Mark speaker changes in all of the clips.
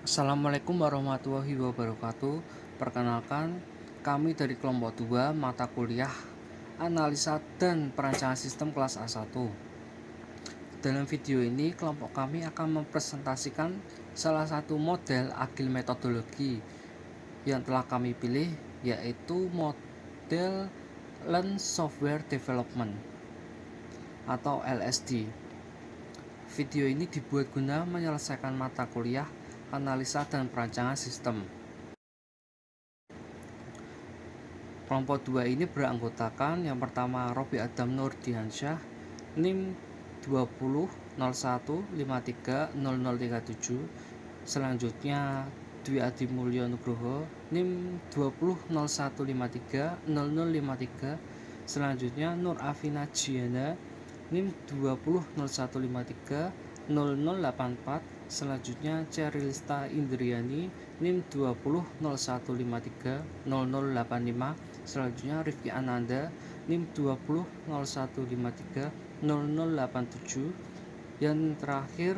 Speaker 1: Assalamualaikum warahmatullahi wabarakatuh. Perkenalkan, kami dari kelompok 2 mata kuliah Analisa dan Perancangan Sistem kelas A1. Dalam video ini, kelompok kami akan mempresentasikan salah satu model agile metodologi yang telah kami pilih, yaitu model Lean Software Development atau LSD. Video ini dibuat guna menyelesaikan mata kuliah Analisa dan Perancangan Sistem. Kelompok 2 ini beranggotakan yang pertama Robi Adam Nurdiansyah, NIM 2001530037. Selanjutnya Dwi Adi Mulyo Nugroho, NIM 2001530053. Selanjutnya Nur Afina Jiana, NIM 2001530084. Selanjutnya Cerilista Indriani, NIM 2001530085. Selanjutnya Rifki Ananda, NIM 2001530087. Yang terakhir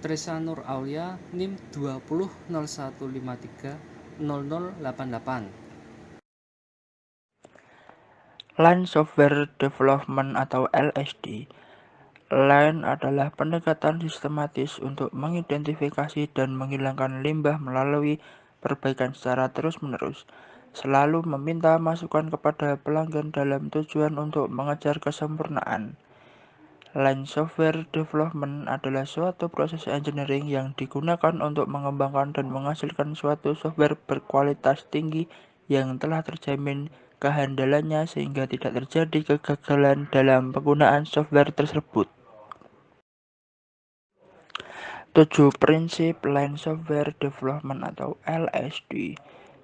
Speaker 1: Tresa Nur Aulia, NIM 2001530088.
Speaker 2: Lean Software Development atau LSD. Lean adalah pendekatan sistematis untuk mengidentifikasi dan menghilangkan limbah melalui perbaikan secara terus-menerus, selalu meminta masukan kepada pelanggan dalam tujuan untuk mengejar kesempurnaan. Lean Software Development adalah suatu proses engineering yang digunakan untuk mengembangkan dan menghasilkan suatu software berkualitas tinggi yang telah terjamin kehandalannya sehingga tidak terjadi kegagalan dalam penggunaan software tersebut. 7 prinsip Lean Software Development atau LSD.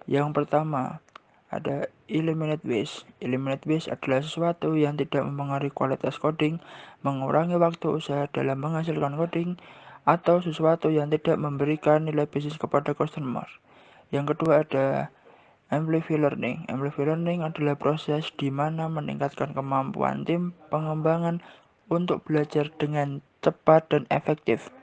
Speaker 2: Yang pertama, ada eliminate waste. Eliminate waste adalah sesuatu yang tidak mempengaruhi kualitas coding, mengurangi waktu usaha dalam menghasilkan coding, atau sesuatu yang tidak memberikan nilai bisnis kepada customer. Yang kedua ada amplify learning. Amplify learning adalah proses di mana meningkatkan kemampuan tim pengembangan untuk belajar dengan cepat dan efektif.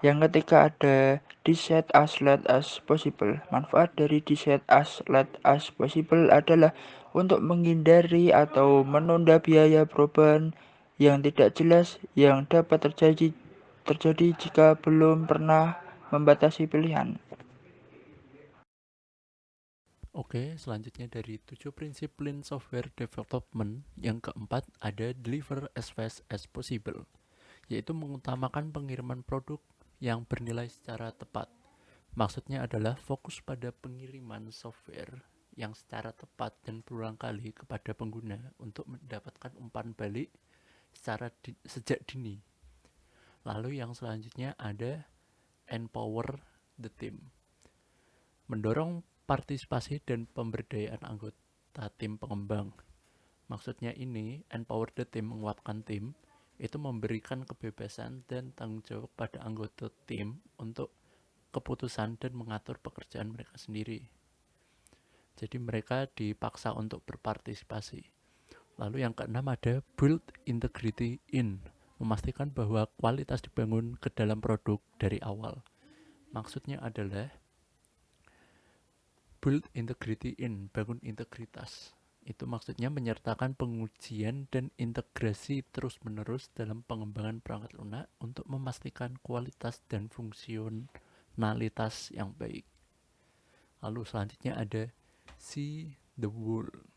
Speaker 2: Yang ketiga ada decide as late as possible. Manfaat dari decide as late as possible adalah untuk menghindari atau menunda biaya perubahan yang tidak jelas yang dapat terjadi jika belum pernah membatasi pilihan.
Speaker 3: Oke, selanjutnya dari 7 prinsip Lean Software Development, yang keempat ada deliver as fast as possible, yaitu mengutamakan pengiriman produk yang bernilai secara tepat. Maksudnya adalah fokus pada pengiriman software yang secara tepat dan berulang kali kepada pengguna untuk mendapatkan umpan balik sejak dini. Lalu yang selanjutnya ada empower the team, mendorong partisipasi dan pemberdayaan anggota tim pengembang. Maksudnya ini, empower the team, menguatkan tim, itu memberikan kebebasan dan tanggung jawab pada anggota tim untuk keputusan dan mengatur pekerjaan mereka sendiri. Jadi mereka dipaksa untuk berpartisipasi. Lalu yang keenam ada build integrity in, memastikan bahwa kualitas dibangun ke dalam produk dari awal. Maksudnya adalah build integrity in, bangun integritas. Itu maksudnya menyertakan pengujian dan integrasi terus-menerus dalam pengembangan perangkat lunak untuk memastikan kualitas dan fungsionalitas yang baik. Lalu selanjutnya ada see the world.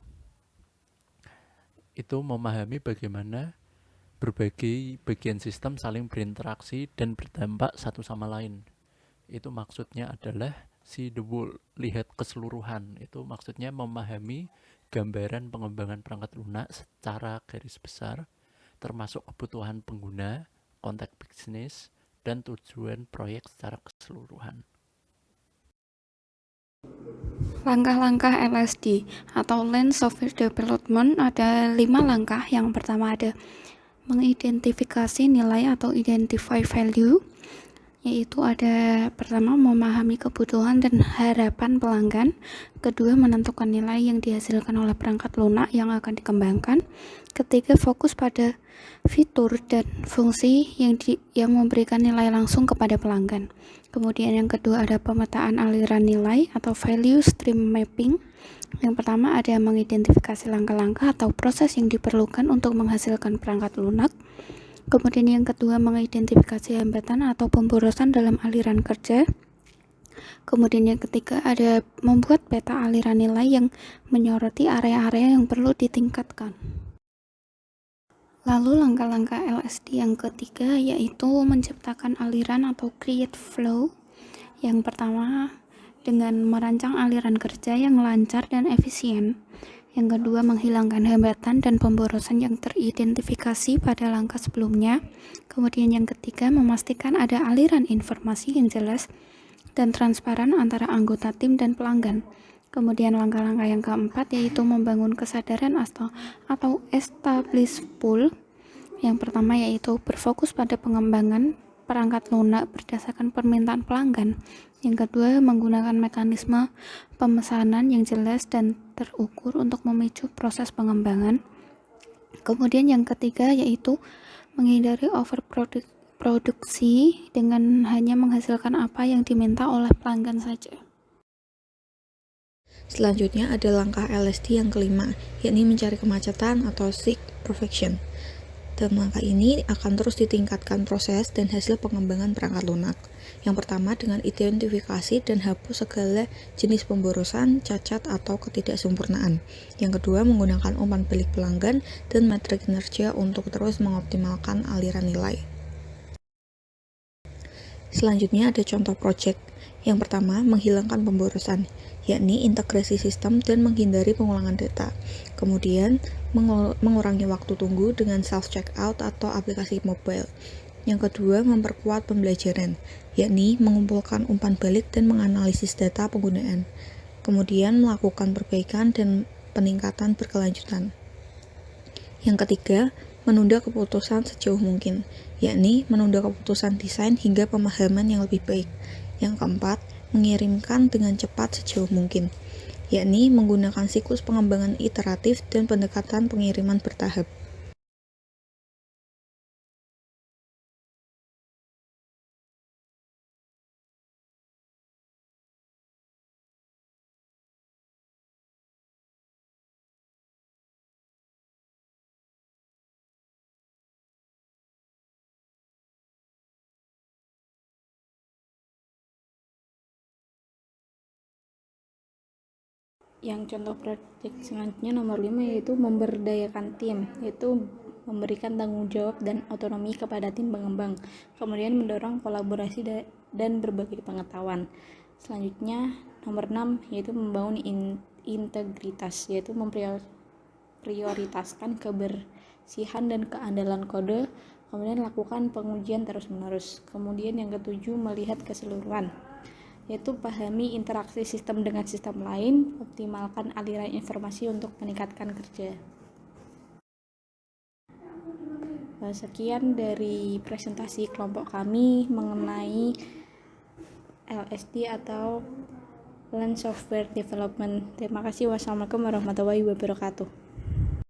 Speaker 3: Itu memahami bagaimana berbagai bagian sistem saling berinteraksi dan berdampak satu sama lain. Itu maksudnya adalah see the world, lihat keseluruhan. Itu maksudnya memahami gambaran pengembangan perangkat lunak secara garis besar, termasuk kebutuhan pengguna, konteks bisnis, dan tujuan proyek secara keseluruhan.
Speaker 4: Langkah-langkah LSD atau Lean Software Development ada 5 langkah. Yang pertama ada mengidentifikasi nilai atau identify value. yaitu ada pertama memahami kebutuhan dan harapan pelanggan, kedua menentukan nilai yang dihasilkan oleh perangkat lunak yang akan dikembangkan, ketiga fokus pada fitur dan fungsi yang memberikan nilai langsung kepada pelanggan. Kemudian yang kedua ada pemetaan aliran nilai atau value stream mapping. Yang pertama ada mengidentifikasi langkah-langkah atau proses yang diperlukan untuk menghasilkan perangkat lunak. Kemudian yang kedua mengidentifikasi hambatan atau pemborosan dalam aliran kerja. Kemudian yang ketiga ada membuat peta aliran nilai yang menyoroti area-area yang perlu ditingkatkan. Lalu langkah-langkah LSD yang ketiga yaitu menciptakan aliran atau create flow. Yang pertama dengan merancang aliran kerja yang lancar dan efisien. Yang kedua, menghilangkan hambatan dan pemborosan yang teridentifikasi pada langkah sebelumnya. Kemudian yang ketiga, memastikan ada aliran informasi yang jelas dan transparan antara anggota tim dan pelanggan. Kemudian langkah-langkah yang keempat yaitu membangun kesadaran atau establish pool. Yang pertama yaitu berfokus pada pengembangan perangkat lunak berdasarkan permintaan pelanggan. Yang kedua, menggunakan mekanisme pemesanan yang jelas dan terukur untuk memicu proses pengembangan. Kemudian yang ketiga yaitu menghindari overproduksi dengan hanya menghasilkan apa yang diminta oleh pelanggan saja.
Speaker 5: Selanjutnya ada langkah LSD yang kelima, yakni mencari kemacetan atau seek perfection. Dalam langkah ini akan terus ditingkatkan proses dan hasil pengembangan perangkat lunak. Yang pertama dengan identifikasi dan hapus segala jenis pemborosan, cacat, atau ketidaksempurnaan. Yang kedua menggunakan umpan balik pelanggan dan metrik kinerja untuk terus mengoptimalkan aliran nilai. Selanjutnya ada contoh project. Yang pertama menghilangkan pemborosan, yakni integrasi sistem dan menghindari pengulangan data. Kemudian mengurangi waktu tunggu dengan self-checkout atau aplikasi mobile. Yang kedua, memperkuat pembelajaran, yakni mengumpulkan umpan balik dan menganalisis data penggunaan. Kemudian melakukan perbaikan dan peningkatan berkelanjutan. Yang ketiga, menunda keputusan sejauh mungkin, yakni menunda keputusan desain hingga pemahaman yang lebih baik. Yang keempat, mengirimkan dengan cepat sejauh mungkin, yakni menggunakan siklus pengembangan iteratif dan pendekatan pengiriman bertahap.
Speaker 6: Yang contoh proyek selanjutnya nomor 5 yaitu memberdayakan tim, yaitu memberikan tanggung jawab dan otonomi kepada tim pengembang, kemudian mendorong kolaborasi dan berbagi pengetahuan. Selanjutnya nomor 6 yaitu membangun integritas, yaitu memprioritaskan kebersihan dan keandalan kode, kemudian lakukan pengujian terus-menerus. Kemudian yang ketujuh melihat keseluruhan, yaitu pahami interaksi sistem dengan sistem lain, optimalkan aliran informasi untuk meningkatkan kerja. Sekian dari presentasi kelompok kami mengenai LSD atau Land Software Development. Terima kasih. Wassalamualaikum warahmatullahi wabarakatuh.